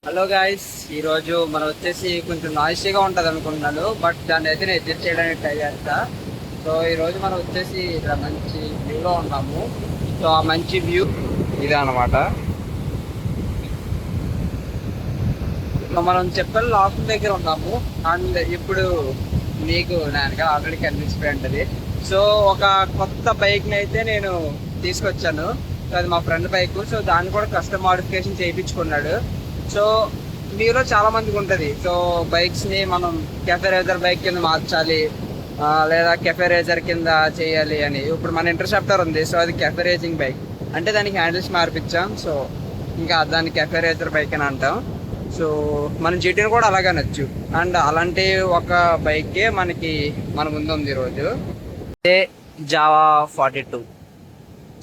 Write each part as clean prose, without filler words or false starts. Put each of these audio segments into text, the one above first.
Hello guys, ఈరోజు మనం వచ్చేసి కొంచెం నాయిసీగా ఉంటుంది అనుకుంటున్నాను, బట్ దాన్ని అయితే నేను అడ్జస్ట్ చేయడానికి ట్రై చేస్తా. సో ఈరోజు మనం వచ్చేసి ఇక్కడ మంచి వ్యూలో ఉన్నాము. సో ఆ మంచి వ్యూ ఇదే అనమాట. మనం చెప్పల్ లాక్ దగ్గర ఉన్నాము. అండ్ ఇప్పుడు మీకు నాకు ఆల్రెడీ కనిపిసిపోయి ఉంటుంది. సో ఒక కొత్త బైక్ని అయితే నేను తీసుకొచ్చాను. సో అది మా ఫ్రెండ్ బైక్. సో దాన్ని కూడా కస్టమ్ మోడిఫికేషన్ చేయించుకున్నాడు. సో మీలో చాలా మందికి ఉంటుంది. సో బైక్స్ ని మనం కెఫే రేజర్ బైక్ కింద మార్చాలి, లేదా కెఫే రేజర్ కింద చేయాలి అని. ఇప్పుడు మన ఇంటర్సెప్టర్ ఉంది. సో అది కెఫే రేజింగ్ బైక్, అంటే దానికి హ్యాండిల్స్ మార్పించాం. సో ఇంకా దాన్ని కెఫే రేజర్ బైక్ అని అంటాం. సో మన జీటీని కూడా అలాగే నచ్చు. అండ్ అలాంటి ఒక బైకే మన ముందు ఉంది ఈరోజు. ఇదే జావా 42.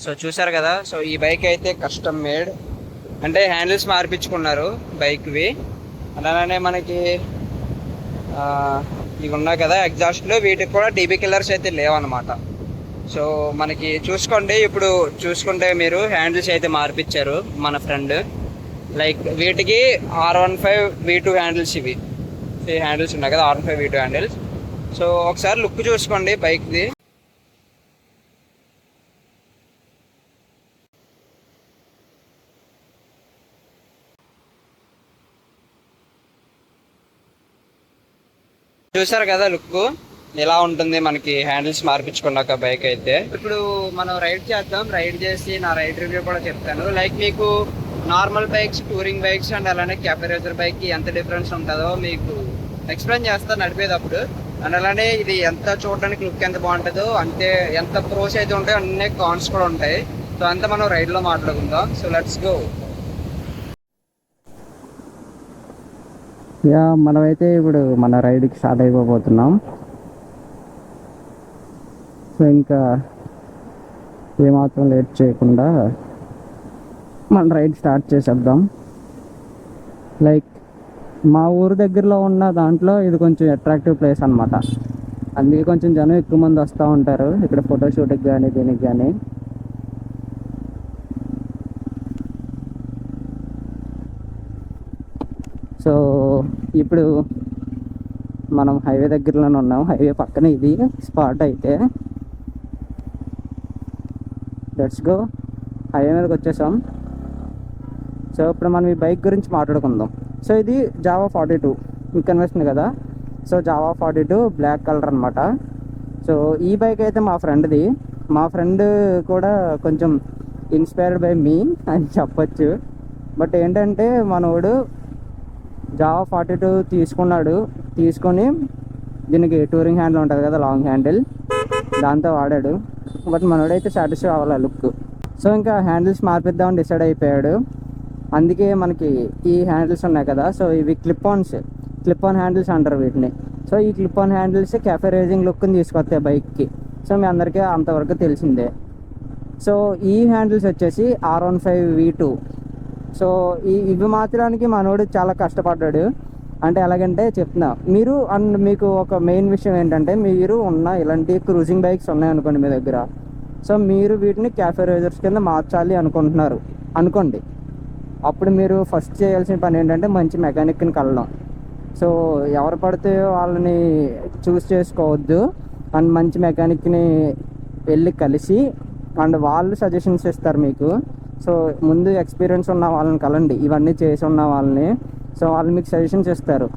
సో చూసారు కదా. సో ఈ బైక్ అయితే కస్టమ్ మేడ్, అంటే హ్యాండిల్స్ మార్పించుకున్నారు బైక్వి. అలానే మనకి ఇవి ఉన్నాయి కదా ఎగ్జాస్ట్లు, వీటికి కూడా డీబీ కిల్లర్స్ అయితే లేవన్నమాట. సో మనకి చూసుకోండి, ఇప్పుడు చూసుకుంటే మీరు హ్యాండిల్స్ అయితే మార్పించారు మన ఫ్రెండ్. లైక్ వీటికి R15V2 హ్యాండిల్స్, ఇవి హ్యాండిల్స్ ఉన్నాయి కదా R15V2 హ్యాండిల్స్. సో ఒకసారి లుక్ చూసుకోండి బైక్ది. చూసారు కదా లుక్ ఎలా ఉంటుంది మనకి హ్యాండిల్స్ మార్పించుకున్నాక బైక్ అయితే. ఇప్పుడు మనం రైడ్ చేద్దాం. రైడ్ చేసి నా రైడ్ రివ్యూ కూడా చెప్తాను. లైక్ మీకు normal bikes, touring bikes and అలానే కెఫే రేజర్ బైక్ కి ఎంత డిఫరెన్స్ ఉంటుందో మీకు ఎక్స్ప్లెయిన్ చేస్తాను నడిపేటప్పుడు. అండ్ అలానే ఇది ఎంత చూడడానికి లుక్ ఎంత బాగుంటుందో, అంతే ఎంత ప్రోస్ అయితే ఉంటాయో అన్ని కాన్స్ కూడా ఉంటాయి. సో అంతా మనం రైడ్ లో మాట్లాడుకుందాం. So let's go. మనమైతే ఇప్పుడు మన రైడ్కి స్టార్ట్ అయిపోతున్నాం. సో ఇంకా ఏమాత్రం లేట్ చేయకుండా మన రైడ్ స్టార్ట్ చేసేద్దాం. లైక్ మా ఊరు దగ్గరలో ఉన్న దాంట్లో ఇది కొంచెం అట్రాక్టివ్ ప్లేస్ అనమాట. అందుకే కొంచెం జనం ఎక్కువ మంది వస్తూ ఉంటారు ఇక్కడ ఫోటోషూట్కి కానీ దీనికి కానీ. సో ఇప్పుడు మనం హైవే దగ్గరలోనే ఉన్నాం. హైవే పక్కన ఇది స్పాట్ అయితే. Let's go. హైవే మీదకి వచ్చేసాం. సో ఇప్పుడు మనం ఈ బైక్ గురించి మాట్లాడుకుందాం. సో ఇది జావా 42 మీకు కనిపిస్తుంది కదా. సో జావా 42 బ్లాక్ కలర్ అనమాట. సో ఈ బైక్ అయితే మా ఫ్రెండ్ది. మా ఫ్రెండ్ కూడా కొంచెం ఇన్స్పైర్డ్ బై మీ అని చెప్పచ్చు. బట్ ఏంటంటే మనోడు జావా 42 తీసుకొని దీనికి టూరింగ్ హ్యాండిల్ ఉంటుంది కదా, లాంగ్ హ్యాండిల్, దాంతో వాడాడు. బట్ మనోడైతే సాటిస్ఫై అవ్వాలి లుక్. సో ఇంకా హ్యాండిల్స్ మార్పిద్దామని డిసైడ్ అయిపోయాడు. అందుకే మనకి ఈ హ్యాండిల్స్ ఉన్నాయి కదా, సో ఇవి క్లిప్ ఆన్ హ్యాండిల్స్ అంటారు వీటిని. సో ఈ clip on handles cafe racing లుక్ని తీసుకొస్తాయి బైక్కి. సో మీ అందరికీ అంతవరకు తెలిసిందే. సో ఈ హ్యాండిల్స్ వచ్చేసి R15V2. సో ఇవి మార్చడానికి మనోడు చాలా కష్టపడ్డాడు. అంటే ఎలాగంటే చెప్తున్నా మీరు. అండ్ మీకు ఒక మెయిన్ విషయం ఏంటంటే, మీరు ఉన్న ఇలాంటి క్రూజింగ్ బైక్స్ ఉన్నాయనుకోండి మీ దగ్గర. సో మీరు వీటిని క్యాఫే రేజర్స్ కింద మార్చాలి అనుకోండి. అప్పుడు మీరు ఫస్ట్ చేయాల్సిన పని ఏంటంటే మంచి మెకానిక్ని కలవడం. సో ఎవరు పడితే వాళ్ళని చూస్ చేసుకోవద్దు. అండ్ మంచి మెకానిక్ని వెళ్ళి కలిసి అండ్ వాళ్ళు సజెషన్స్ ఇస్తారు మీకు. సో ముందు ఎక్స్పీరియన్స్ ఉన్న వాళ్ళని కలండి, ఇవన్నీ చేసి ఉన్న వాళ్ళని. సో వాళ్ళు మీకు సజెషన్స్ ఇస్తారు.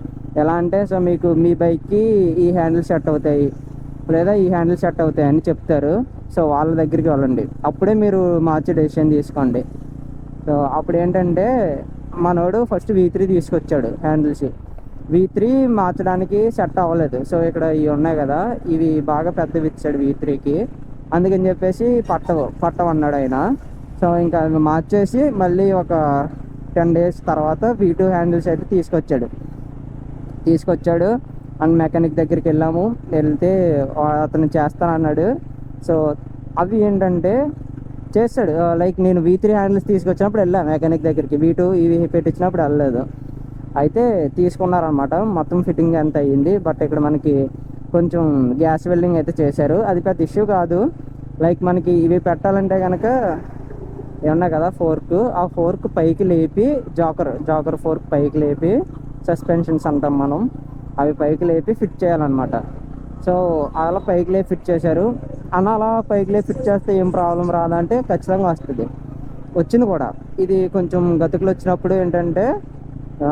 ఎలా అంటే, సో మీకు మీ బైక్కి ఈ హ్యాండిల్ సెట్ అవుతాయి లేదా ఈ హ్యాండిల్ సెట్ అవుతాయి అని చెప్తారు. సో వాళ్ళ దగ్గరికి వెళ్ళండి. అప్పుడే మీరు మార్చే డెసిషన్ తీసుకోండి. సో అప్పుడు ఏంటంటే మనోడు ఫస్ట్ V3 తీసుకొచ్చాడు హ్యాండిల్స్. V3 మార్చడానికి సెట్ అవ్వలేదు. సో ఇక్కడ ఇవి ఉన్నాయి కదా, ఇవి బాగా పెద్దవి ఇచ్చాడు V3కి. అందుకని చెప్పేసి పట్టమన్నాడు ఆయన. సో ఇంకా మార్చేసి మళ్ళీ ఒక 10 days తర్వాత V2 హ్యాండిల్స్ అయితే తీసుకొచ్చాడు. అండ్ మెకానిక్ దగ్గరికి వెళ్తే అతను చేస్తానన్నాడు. సో అవి ఏంటంటే చేస్తాడు. లైక్ నేను V3 హ్యాండిల్స్ తీసుకొచ్చినప్పుడు మెకానిక్ దగ్గరికి, V2 ఇవి పెట్టించినప్పుడు వెళ్ళలేదు. అయితే తీసుకున్నారనమాట. మొత్తం ఫిట్టింగ్ ఎంత అయ్యింది. బట్ ఇక్కడ మనకి కొంచెం గ్యాస్ వెల్డింగ్ అయితే చేశారు. అది పెద్ద ఇష్యూ కాదు. లైక్ మనకి ఇవి పెట్టాలంటే కనుక ఏమన్నా కదా ఫోర్క్, ఆ ఫోర్క్ పైకి లేపి జాకర్ ఫోర్క్ పైకి లేపి సస్పెన్షన్స్ అంటాం మనం, అవి పైకి లేపి ఫిట్ చేయాలన్నమాట. సో అలా పైకి లేపి ఫిట్ చేశారు అన్న. అలా పైకి లేపి ఫిట్ చేస్తే ఏం ప్రాబ్లం రాదంటే ఖచ్చితంగా వస్తుంది, వచ్చింది కూడా. ఇది కొంచెం గతుకులు వచ్చినప్పుడు ఏంటంటే ఆ,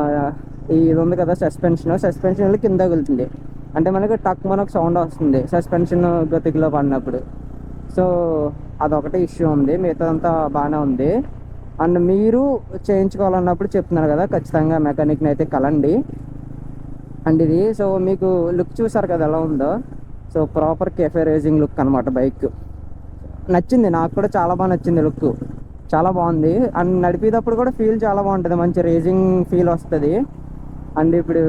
ఇది ఉంది కదా సస్పెన్షన్ కింద వెళ్తుంది, అంటే మనకి మనకు సౌండ్ వస్తుంది సస్పెన్షన్ గతుకులో పడినప్పుడు. సో అదొకటి ఇష్యూ ఉంది, మిగతాదంతా బాగానే ఉంది. అండ్ మీరు చేయించుకోవాలన్నప్పుడు చెప్తున్నారు కదా, ఖచ్చితంగా మెకానిక్ని అయితే కలండి. అండ్ ఇది సో మీకు లుక్ చూసారు కదా ఎలా ఉందో, so proper cafe racing look అనమాట. బైక్ నచ్చింది నాకు కూడా, చాలా బాగా నచ్చింది, లుక్ చాలా బాగుంది. అండ్ నడిపేటప్పుడు కూడా ఫీల్ చాలా బాగుంటుంది, మంచి రేసింగ్ ఫీల్ వస్తుంది. అండ్ ఇప్పుడు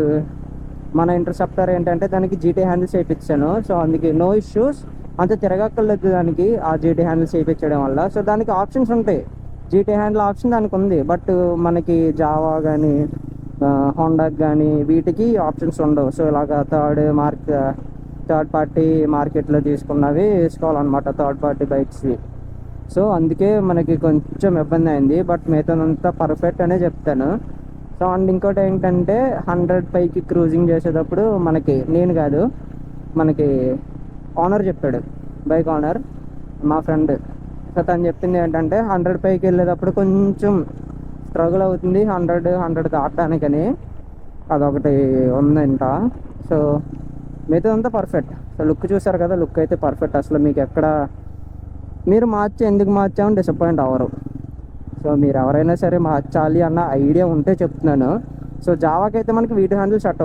మన ఇంటర్సెప్టర్ ఏంటంటే దానికి జీటీ హ్యాండిల్స్ వేయించాను, సో అందుకే నో ఇష్యూస్, అంత తిరగక్కర్లేదు దానికి ఆ జీటీ హ్యాండిల్స్ వేయించడం వల్ల. సో దానికి ఆప్షన్స్ ఉంటాయి, జీటీ హ్యాండిల్ ఆప్షన్ దానికి ఉంది, బట్ మనకి జావా కానీ హోండాకి కానీ వీటికి ఆప్షన్స్ ఉండవు. సో ఇలాగ థర్డ్ పార్టీ మార్కెట్లో తీసుకున్నవి వేసుకోవాలన్నమాట, థర్డ్ పార్టీ బైక్స్వి. సో అందుకే మనకి కొంచెం ఇబ్బంది అయింది, బట్ మిగతాదంతా పర్ఫెక్ట్ అనే చెప్తాను. సో అండ్ ఇంకోటి ఏంటంటే 100 పైకి క్రూజింగ్ చేసేటప్పుడు నేను కాదు, మనకి ఓనర్ చెప్పాడు, బైక్ ఓనర్ మా ఫ్రెండ్. సో తను చెప్పింది ఏంటంటే 100 పైకి వెళ్ళేటప్పుడు కొంచెం స్ట్రగుల్ అవుతుంది 100 దాటడానికని, అదొకటి ఉందంట. సో మిగతాదంతా పర్ఫెక్ట్. సో లుక్ చూసారు కదా, లుక్ అయితే పర్ఫెక్ట్, అసలు మీకు ఎక్కడ మీరు ఎందుకు మార్చామని డిసప్పాయింట్ అవ్వరు. సో మీరు ఎవరైనా సరే మార్చాలి అన్న ఐడియా ఉంటే చెప్తున్నాను. సో జావాకి అయితే మనకి వీడియో హ్యాండిల్ సెట్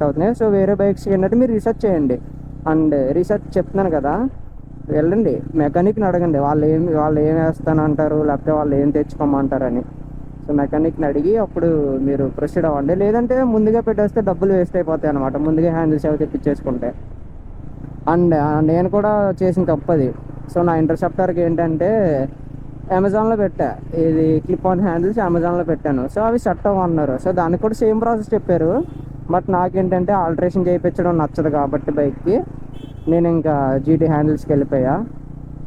అవుతున్నాయి, సో వేరే బైక్స్కి ఏంటంటే మీరు రీసెర్చ్ చేయండి. అండ్ రీసెర్చ్ చెప్తున్నాను కదా, వెళ్ళండి మెకానిక్ని అడగండి, వాళ్ళు ఏం వేస్తానంటారు, లేకపోతే వాళ్ళు ఏం తెచ్చుకోమంటారని. సో మెకానిక్ని అడిగి అప్పుడు మీరు ప్రొసీడ్ అవ్వండి, లేదంటే ముందుగా పెట్టేస్తే డబ్బులు వేస్ట్ అయిపోతాయి అనమాట, ముందుగా హ్యాండిల్స్ అవి తెప్పించేసుకుంటే. అండ్ నేను కూడా చేసిన తప్పది. సో నా ఇంటర్సెప్టర్కి ఏంటంటే అమెజాన్లో పెట్టా, ఇది క్లిప్ ఆన్ హ్యాండిల్స్ అమెజాన్లో పెట్టాను. సో అవి సెట్ అవ్వన్నారు, సో దానికి కూడా సేమ్ ప్రాసెస్ చెప్పారు. బట్ నాకేంటంటే ఆల్టరేషన్ చేయించడం నచ్చదు కాబట్టి బైక్కి, నేను ఇంకా జీటీ హ్యాండిల్స్కి వెళ్ళిపోయా.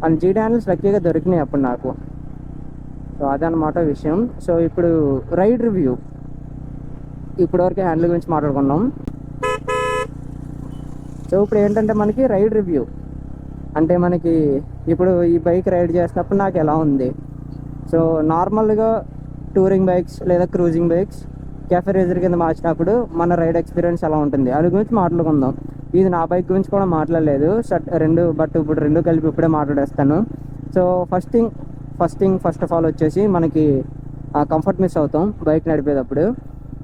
అండ్ జీటీ హ్యాండిల్స్ లక్కీగా దొరికినాయి అప్పుడు నాకు. సో అదనమాట విషయం. సో ఇప్పుడు రైడ్ రివ్యూ, ఇప్పటివరకు హ్యాండిల్ గురించి మాట్లాడుకున్నాం. సో ఇప్పుడు ఏంటంటే మనకి రైడ్ రివ్యూ అంటే మనకి ఇప్పుడు ఈ బైక్ రైడ్ చేసినప్పుడు నాకు ఎలా ఉంది. సో నార్మల్గా టూరింగ్ బైక్స్ లేదా క్రూజింగ్ బైక్స్ కెఫే రేజర్ కింద మార్చినప్పుడు మన రైడ్ ఎక్స్పీరియన్స్ ఎలా ఉంటుంది అది గురించి మాట్లాడుకుందాం. ఇది నా బైక్ గురించి కూడా మాట్లాడలేదు బట్ ఇప్పుడు రెండు కలిపి ఇప్పుడే మాట్లాడేస్తాను. సో ఫస్ట్ ఆఫ్ ఆల్ వచ్చేసి మనకి కంఫర్ట్ మిస్ అవుతాం బైక్ నడిపేటప్పుడు.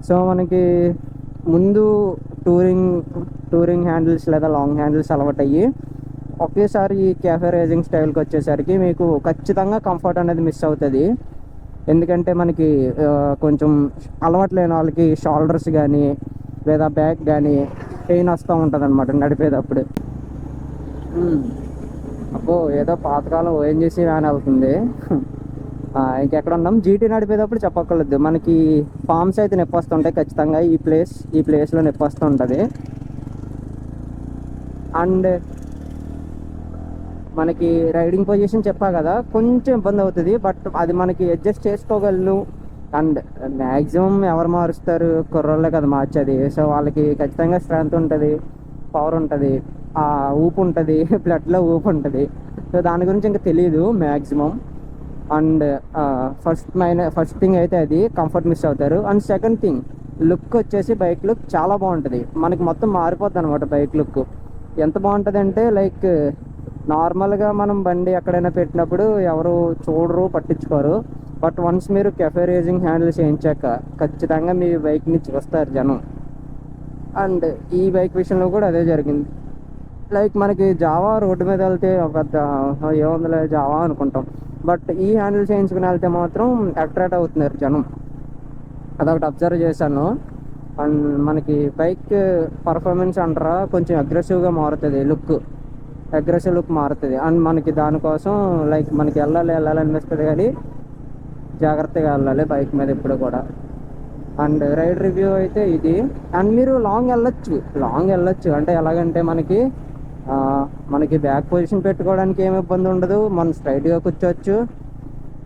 సో మనకి ముందు టూరింగ్ హ్యాండిల్స్ లేదా లాంగ్ హ్యాండిల్స్ అలవాటు అయ్యి ఒకేసారి ఈ కెఫే రేసింగ్ స్టైల్కి వచ్చేసరికి మీకు ఖచ్చితంగా కంఫర్ట్ అనేది మిస్ అవుతుంది. ఎందుకంటే మనకి కొంచెం అలవాటు లేని వాళ్ళకి షోల్డర్స్ కానీ లేదా బ్యాక్ కానీ పెయిన్ వస్తూ ఉంటుంది అనమాట నడిపేటప్పుడు. అబ్బో ఏదో పాతకాలం ఓఎన్జీసీ వ్యాన్ అవుతుంది. ఇంకెక్కడ ఉన్నాం, జీటీ నడిపేటప్పుడు చెప్పక్కర్లేదు, మనకి పామ్స్ అయితే నొప్పి వస్తుంటాయి ఖచ్చితంగా, ఈ ప్లేస్లో నొప్పి వస్తూ ఉంటుంది. అండ్ మనకి రైడింగ్ పొజిషన్ చెప్పా కదా, కొంచెం ఇబ్బంది అవుతుంది, బట్ అది మనకి అడ్జస్ట్ చేసుకోగలను. అండ్ మ్యాక్సిమం ఎవరు మారుస్తారు, కుర్రోళ్ళే కదా మార్చేది. సో వాళ్ళకి ఖచ్చితంగా స్ట్రెంత్ ఉంటుంది, పవర్ ఉంటుంది, ఊపు ఉంటుంది, బ్లడ్లో ఊపు ఉంటుంది. సో దాని గురించి ఇంకా తెలియదు మ్యాక్సిమం. అండ్ ఫస్ట్ థింగ్ అయితే అది కంఫర్ట్ మిస్ అవుతారు. అండ్ సెకండ్ థింగ్ లుక్ వచ్చేసి బైక్ లుక్ చాలా బాగుంటుంది, మనకి మొత్తం మారిపోద్ది అనమాట బైక్ లుక్. ఎంత బాగుంటుంది అంటే లైక్ నార్మల్గా మనం బండి ఎక్కడైనా పెట్టినప్పుడు ఎవరు చూడరు, పట్టించుకోరు. బట్ వన్స్ మీరు కెఫే రేసింగ్ హ్యాండిల్స్ వేయించాక ఖచ్చితంగా మీ బైక్ని చూస్తారు జనం. అండ్ ఈ బైక్ విషయంలో కూడా అదే జరిగింది. లైక్ మనకి జావా రోడ్డు మీద వెళ్తే పెద్ద ఏముందిలే జావా అనుకుంటాం, బట్ ఈ హ్యాండిల్స్ వేయించుకుని వెళ్తే మాత్రం అట్రాక్ట్ అవుతున్నారు జనం, అదొకటి అబ్జర్వ్ చేశాను. అండ్ మనకి బైక్ పర్ఫార్మెన్స్ అంటారా కొంచెం అగ్రెసివ్ లుక్ మారుతుంది. అండ్ మనకి దానికోసం లైక్ మనకి వెళ్ళాలనిపిస్తుంది కానీ జాగ్రత్తగా వెళ్ళాలి బైక్ మీద ఎప్పుడు కూడా. అండ్ రైడ్ రివ్యూ అయితే ఇది. అండ్ మీరు లాంగ్ వెళ్ళొచ్చు అంటే ఎలాగంటే మనకి మనకి బ్యాక్ పొజిషన్ పెట్టుకోవడానికి ఏమి ఇబ్బంది ఉండదు, మనం స్ట్రైట్గా కూర్చోవచ్చు,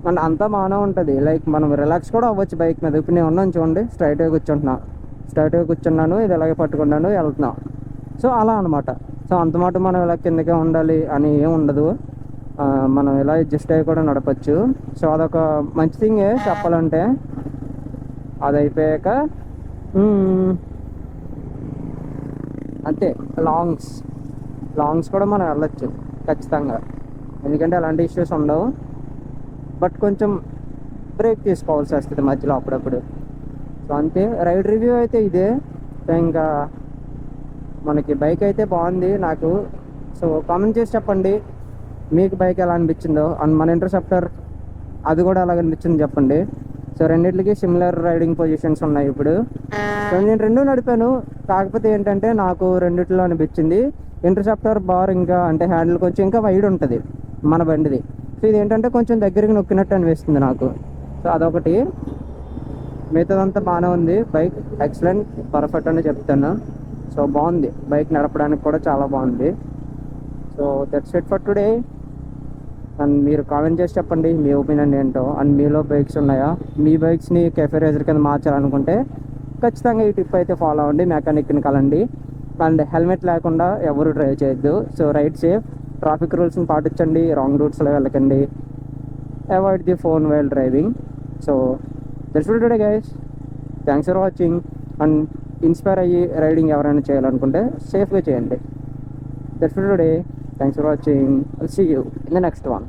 మన అంతా బాగానే ఉంటుంది. లైక్ మనం రిలాక్స్ కూడా అవ్వచ్చు బైక్ మీద. ఇప్పుడు నేను ఉన్నాను చూడండి, స్ట్రైట్గా కూర్చున్నాను, ఇది ఇలాగే పట్టుకున్నాను, వెళ్తున్నా. సో అలా అనమాట. సో అంత మాట మనం ఇలా కిందకే ఉండాలి అని ఏం ఉండదు. మనం ఇలా అడ్జస్ట్ అయ్యి కూడా నడపచ్చు. సో అదొక మంచి థింగే చెప్పాలంటే. అది అయిపోయాక అంతే, లాంగ్స్ కూడా మనం వెళ్ళొచ్చు ఖచ్చితంగా, ఎందుకంటే అలాంటి ఇష్యూస్ ఉండవు. బట్ కొంచెం బ్రేక్ తీసుకోవాల్సి వస్తుంది మధ్యలో అప్పుడప్పుడు. సో అంతే, రైడ్ రివ్యూ అయితే ఇదే. సో ఇంకా మనకి బైక్ అయితే బాగుంది నాకు. సో కామెంట్ చేసి చెప్పండి మీకు బైక్ ఎలా అనిపించిందో. అండ్ మన ఇంటర్సెప్టర్ అది కూడా ఎలాగ అనిపించింది చెప్పండి. సో రెండింటికి సిమిలర్ రైడింగ్ పొజిషన్స్ ఉన్నాయి ఇప్పుడు. సో నేను రెండు నడిపాను, కాకపోతే ఏంటంటే నాకు రెండిట్లో అనిపించింది ఇంటర్సెప్టర్ బార్ ఇంకా అంటే హ్యాండిల్ కొంచెం ఇంకా వైడ్ ఉంటుంది మన బండిది. సో ఇది ఏంటంటే కొంచెం దగ్గరికి నొక్కినట్టు అనిపిస్తుంది నాకు. సో అదొకటి. మిగతాదంతా బాగానే ఉంది. బైక్ ఎక్సలెంట్, పర్ఫెక్ట్ అని చెప్తాను. సో బాగుంది, బైక్ నడపడానికి కూడా చాలా బాగుంది. So that's it for today. And మీరు కామెంట్ చేసి చెప్పండి మీ ఒపీనియన్ ఏంటో. అండ్ మీలో బైక్స్ ఉన్నాయా, మీ బైక్స్ని కెఫే రేజర్ కింద మార్చాలనుకుంటే ఖచ్చితంగా ఈ టిప్ అయితే ఫాలో అవ్వండి, మెకానిక్ని కలండి. అండ్ హెల్మెట్ లేకుండా ఎవరు డ్రైవ్ చేయొద్దు. సో రైడ్ సేఫ్, ట్రాఫిక్ రూల్స్ని పాటించండి, రాంగ్ రూట్స్లో వెళ్ళకండి, avoid the phone while driving. So that's it today guys, thanks for watching. And inspire అయ్యి రైడింగ్ ఎవరైనా చేయాలనుకుంటే సేఫ్గా చేయండి. That's for today. Thanks for watching. I'll see you in the next one.